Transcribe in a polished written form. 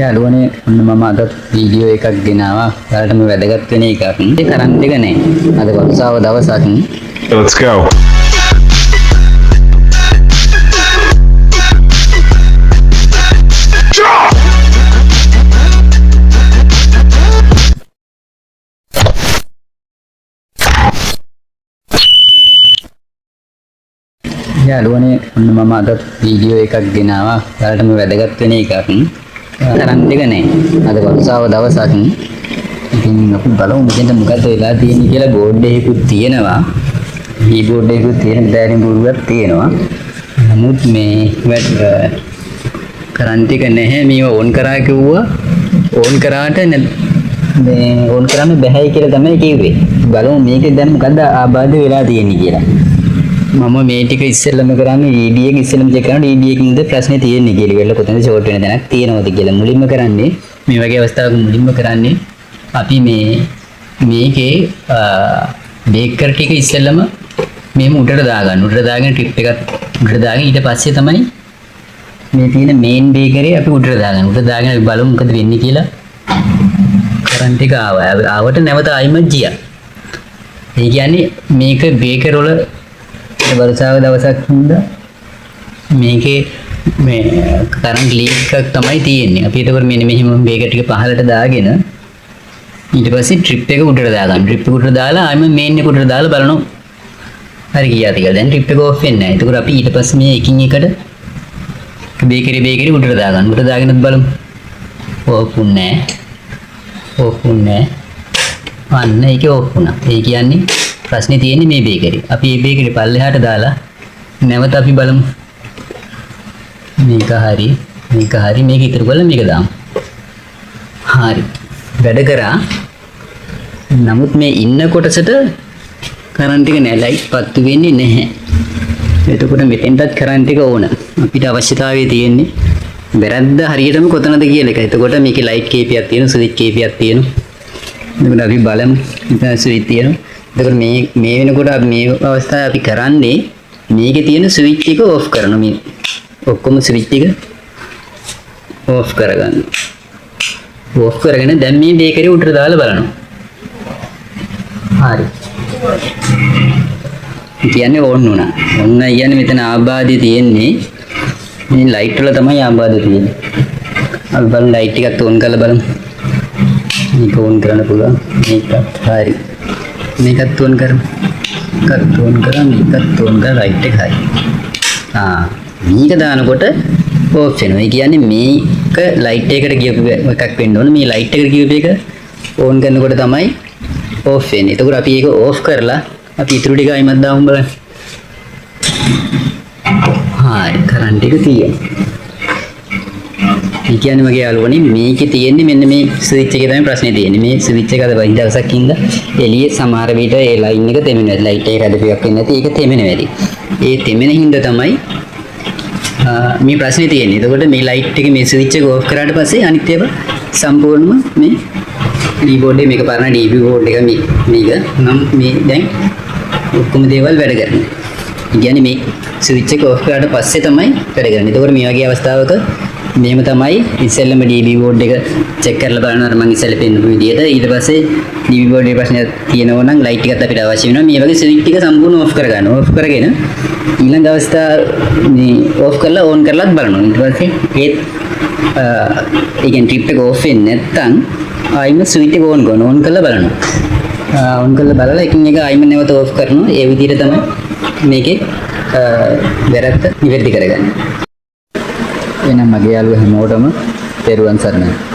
යාළුවනේ මම අද වීඩියෝ එකක් ගෙනාවා. ඔයාලටම වැදගත් වෙන එකක්. ඒ කරන්ට් එක නෑ. අද වර්ෂාව දවසක්. Let's go. යාළුවනේ මම අද වීඩියෝ එකක් ගෙනාවා. ඔයාලටම වැදගත් වෙන එකක්. කරන්ට් එක නෑ. අද වර්ෂාව දවසක්. ඉතින් අපි බලමු මෙතන මොකද වෙලා තියෙන්නේ කියලා. බෝඩ් එකකුත් තියෙනවා. කීබෝඩ් එකකුත් තියෙන ඩයරින් බෝඩුවක් තියෙනවා. නමුත් මේ කරන්ට් එක නැහැ. මේව ඕන් කරා කිව්වා. ඕන් කරාට මේ ඕන් කරන්න බැහැයි කියලා තමයි කිව්වේ. බලමු මේකේ දැන් මොකද්ද ආබාධ වෙලා තියෙන්නේ කියලා. මම මේ ටික ඉස්සෙල්ලම කරන්නේ ED එක ඉස්සෙල්ලම චෙක් කරනවා ED එකකින්ද ප්‍රශ්නේ තියෙන්නේ කියලා. වෙල කොතනද ෂෝට් වෙන තැනක් තියෙනවද කියලා. මුලින්ම කරන්නේ මේ වගේ අවස්ථාවක මුලින්ම කරන්නේ අපි මේකේ බේකර් ටික ඉස්සෙල්ලම මෙහෙම උඩට දාගන්න. උඩට දාගෙන ට්‍රිප් එකත් උඩට දාගෙන ඊට පස්සේ තමයි මේ තියෙන මේන් බේකරේ අපි උඩට දාගන්න. උඩට දාගෙන අපි බලමු මොකද වෙන්නේ කියලා. කරන්ට් එක ආවට නැවත ආයිම ගියා. ඒ කියන්නේ මේක බේකර් වල වර්ෂාව දවසක් හින්දා මේකේ මේ කරන්ට් ලීක් එකක් තමයි තියෙන්නේ. අපි ඒකවල මෙන්න මෙහිම බේකර් ටික පහළට දාගෙන ඊට පස්සේ ට්‍රිප් එක උඩට දාගන්න. ට්‍රිප් එක උඩට දාලා ආයෙම මේන් එක උඩට දාලා බලනවා. හරි ගියාද කියලා. දැන් ට්‍රිප් එක ඕෆ් වෙන්නේ නැහැ. ඒකෝර අපි ඊට පස්සේ මේ එකින් එකට බේකරි උඩට දාගන්න. උඩට දාගෙනත් බලමු. ඕෆ් වුන්නේ නැහැ. ඕෆ් වුන්නේ නැහැ. අන්න ඒක ඕෆ් වුණා. ඒ කියන්නේ ප්‍රශ්නේ තියෙන්නේ මේ බේකරි. අපි මේ බේකරි පල්ලෙහාට දාලා නැවත අපි බලමු. මේක හරි. මේක ඉතුරු කරලා මේක දාමු. හරි. වැඩ කරා. නමුත් මේ ඉන්න කොටසට කරන්ට් එක නෑ. ලයිට් පත්තු වෙන්නේ නැහැ. එතකොට මෙතෙන්ටත් කරන්ට් එක ඕන. අපිට අවශ්‍යතාවය තියෙන්නේ වැරද්ද හරියටම කොතනද කියලා එක. එතකොට මේකේ ලයිට් කේපියක් තියෙනවා, ස්විච් කේපියක් තියෙනවා. එතකොට අපි බලමු. ඉතින් ස්විච් තියෙනවා. එතකොට මේ වෙනකොට අපි මේ අවස්ථාවේ අපි කරන්නේ මේකේ තියෙන ස්විච් එක ඕෆ් කරනවා. මේ ඔක්කොම ස්විච් ටික ඕෆ් කරගන්න. ඕෆ් කරගෙන දැන් මේ බේකරි උඩට දාලා බලනවා. හරි. කියන්නේ ඕන් වුණා. ඔන්න කියන්නේ මෙතන ආබාධය තියෙන්නේ මේ ලයිට් වල තමයි ආබාධය තියෙන්නේ. අපි බලමු ලයිට් ටිකත් ඕන් කරලා බලමු. මේක ඕන් කරන්න පුළුවන්. මේකත් හරි. මේකත් ඕන් කරමු. මේකත් ඕන් කරා මේකත් ඕන් කරා ලයිට් එක හරි. මේක දානකොට ඕෆ් වෙනවා. ඒ කියන්නේ මේක ලයිට් එකකට ගියපු එකක් වෙන්න ඕන. මේ ලයිට් එකට ගියපු එක ඕන් කරනකොට තමයි ඕෆ් වෙන්නේ. එතකොට අපි ඒක ඕෆ් කරලා අපි ඉතුරු ටික අයිමත් දාමු බලන්න. හරි කරන්ට් එක තියෙනවා. ඒ කියන්නේ මගේ යාළුවනේ මේකේ තියෙන්නේ මෙන්න මේ ස්විච් එකේ තමයි ප්‍රශ්නේ තියෙන්නේ. මේ ස්විච් එක අද වයින් දවසක් ඉඳලා එළියේ සමහර විට ඒ ලයින් එක තෙමෙනවා. ලයිට් එක රැඳපියක් වෙන්නේ නැති. ඒක තෙමෙන වැඩි. ඒ තෙමෙන හින්දා තමයි මේ ප්‍රශ්නේ තියෙන්නේ. එතකොට මේ ලයිට් එක මේ ස්විච් එක ඕෆ් කරාට පස්සේ අනිත් ඒවා සම්පූර්ණයෙන්ම මේ කීබෝඩ් එක මේක පරණ DB බෝඩ් එක මේක නම් මේ දැන් ඔක්කොම දේවල් වැඩ කරනවා. ඒ කියන්නේ මේ ස්විච් එක ඕෆ් කරාට පස්සේ තමයි වැඩ කරන්නේ. එතකොට මේ වගේ අවස්ථාවක මේම තමයි ඉස්සෙල්ලම DB බෝඩ් එක චෙක් කරලා බලනවා. මම ඉස්සෙල්ලා පෙන්නපු විදිහට ඊට පස්සේ DB බෝඩ් එකේ ප්‍රශ්නයක් තියෙනවා නම් ලයිට් එකත් අපිට අවශ්‍ය වෙනවා. මේ වගේ ස්විච් ටික සම්පූර්ණ ඕෆ් කරගන්න. ඕෆ් කරගෙන ඊළඟ අවස්ථාව මේ ඕෆ් කරලා ඕන් කරලාත් බලනවා. ඊට පස්සේ ඒ කියන්නේ ට්‍රිප් එක ඕෆ් වෙන්නේ නැත්නම් ආයිම ස්විච් එක ඕන් කරනවා. ඕන් කරලා බලනවා. ඕන් කරලා බලලා එකින් එක ආයිම නැවත ඕෆ් කරනවා. ඒ විදිහට තමයි මේකේ වැරද්ද නිවැරදි කරගන්නේ. එහෙනම් මගේ යාළුවෝ හැමෝටම තෙරුවන් සරණයි.